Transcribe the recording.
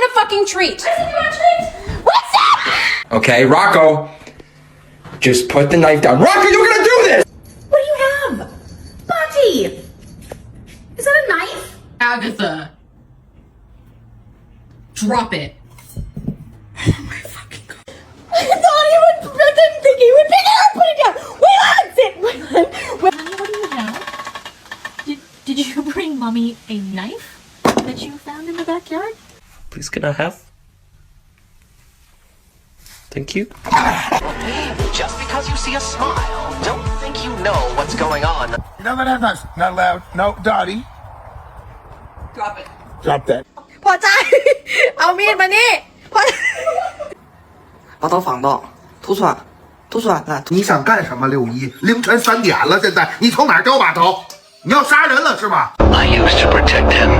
a fucking treat. What's up? Okay, Rocco. Just put the knife down. Rocco, you're gonna do this! What do you have? Bunty! Is that a knife? Agatha. Drop it. Oh my fucking god. I didn't think he would pick it up, put it down. Wait, What do you have? Did you bring Mommy a knife that you found in the backyard? Please, can I have? Thank you. Just because you see a smile, don't think you know what's going on. You're not gonna have knives. Not allowed. No, Dottie. Drop it. Drop that. พอใจ เอามีดมานี่พอ把刀放到，吐出来，吐出来，来。你想干什么，六一？凌晨3点了，现在你从哪儿找把头？你要杀人了是吗？ I used to protect him.